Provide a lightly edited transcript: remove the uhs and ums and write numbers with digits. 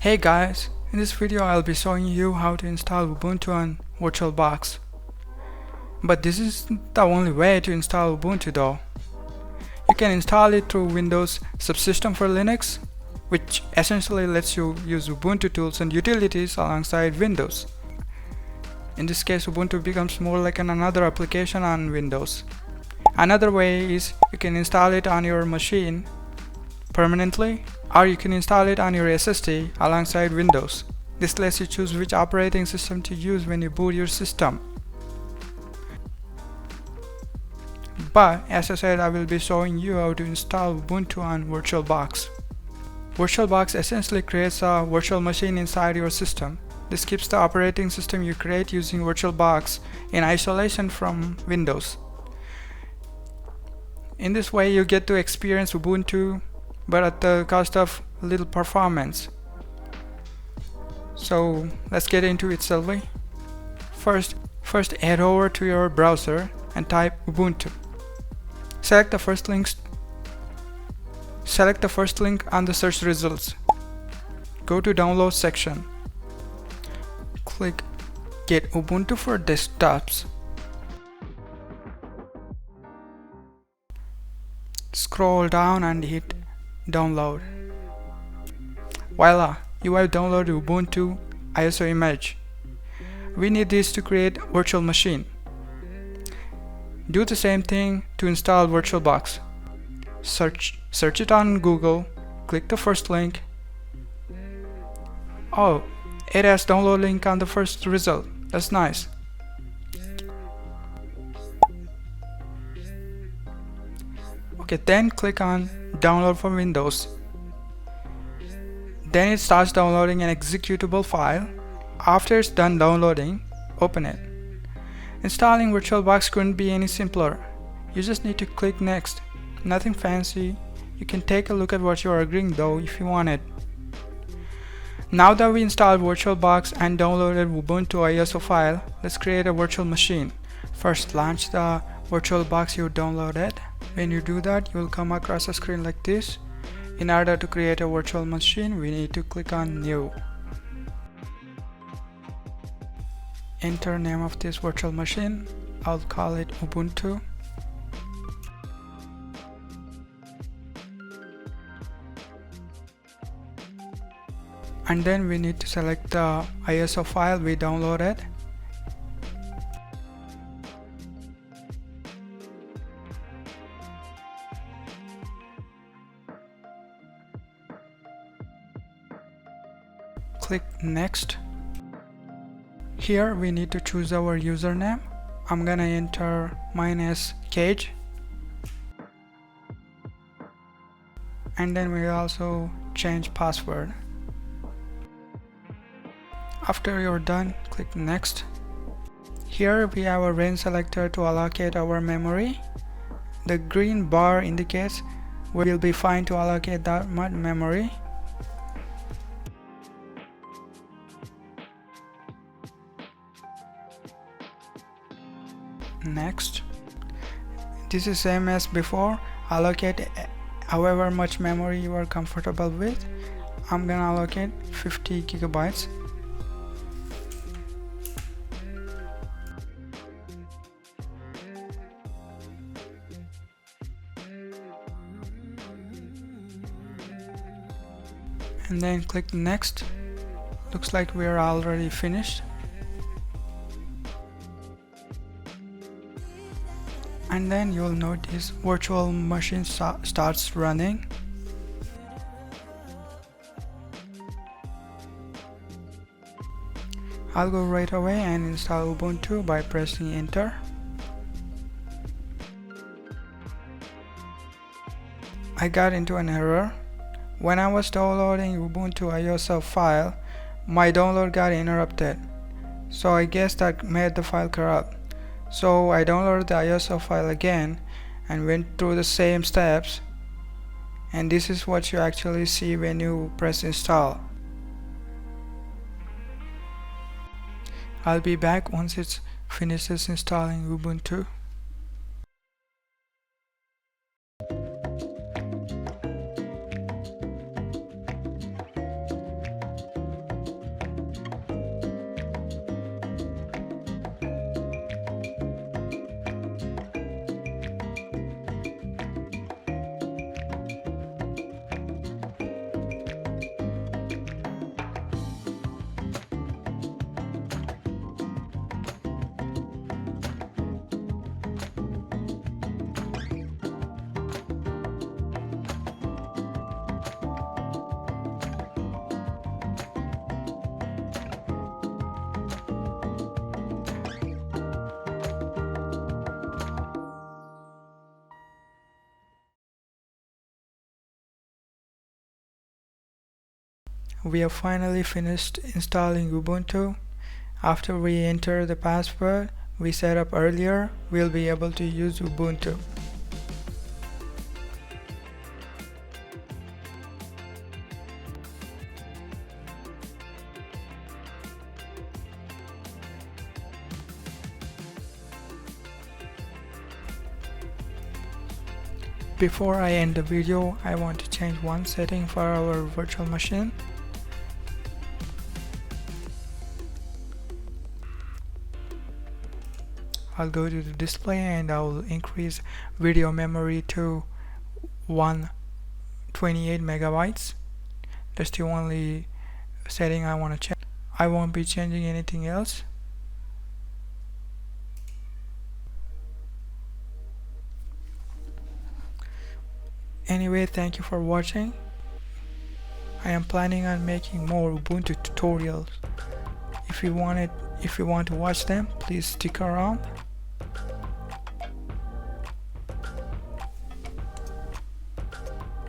Hey guys, in this video I'll be showing you how to install Ubuntu on VirtualBox. But this isn't the only way to install Ubuntu though. You can install it through Windows Subsystem for Linux, which essentially lets you use Ubuntu tools and utilities alongside Windows. In this case, Ubuntu becomes more like another application on Windows. Another way is you can install it on your machine permanently, or you can install it on your SSD alongside Windows. This lets you choose which operating system to use when you boot your system. But as I said, I will be showing you how to install Ubuntu on VirtualBox. VirtualBox essentially creates a virtual machine inside your system. This keeps the operating system you create using VirtualBox in isolation from Windows. In this way, you get to experience Ubuntu, but at the cost of little performance. So let's get into it, shall we? First head over to your browser and type Ubuntu. Select the first link on the search results. Go to Download section. Click Get Ubuntu for Desktops. Scroll down and hit Download. Voila! You have downloaded Ubuntu ISO image. We need this to create virtual machine. Do the same thing to install VirtualBox. Search it on Google, click the first link. Oh, it has download link on the first result. That's nice. Okay, then click on Download for Windows. Then it starts downloading an executable file. After it's done downloading, open it. Installing VirtualBox couldn't be any simpler. You just need to click Next. Nothing fancy. You can take a look at what you are agreeing though if you want it. Now that we installed VirtualBox and downloaded Ubuntu ISO file, let's create a virtual machine. First, launch the VirtualBox you downloaded. When you do that, you will come across a screen like this. In order to create a virtual machine, we need to click on New. Enter name of this virtual machine. I'll call it Ubuntu. And then we need to select the ISO file we downloaded. Click Next. Here we need to choose our username. I'm gonna enter mine as Cage. And then we'll also change password. After you're done, click Next. Here we have a range selector to allocate our memory. The green bar indicates we'll be fine to allocate that much memory. Next. This is same as before. Allocate however much memory you are comfortable with. I'm gonna allocate 50 gigabytes. And then click Next. Looks like we are already finished. And then you'll notice virtual machine starts running. I'll go right away and install Ubuntu by pressing Enter. I got into an error. When I was downloading Ubuntu ISO file, my download got interrupted. So I guess that made the file corrupt. So I downloaded the ISO file again and went through the same steps, and this is what you actually see when you press install. I'll be back once it finishes installing Ubuntu. we have finally finished installing Ubuntu. After we enter the password we set up earlier, we'll be able to use Ubuntu. Before I end the video, I want to change one setting for our virtual machine. I'll go to the display and I'll increase video memory to 128 megabytes. That's the only setting I want to change. I won't be changing anything else. Anyway, thank you for watching. I am planning on making more Ubuntu tutorials. If you want to watch them, please stick around.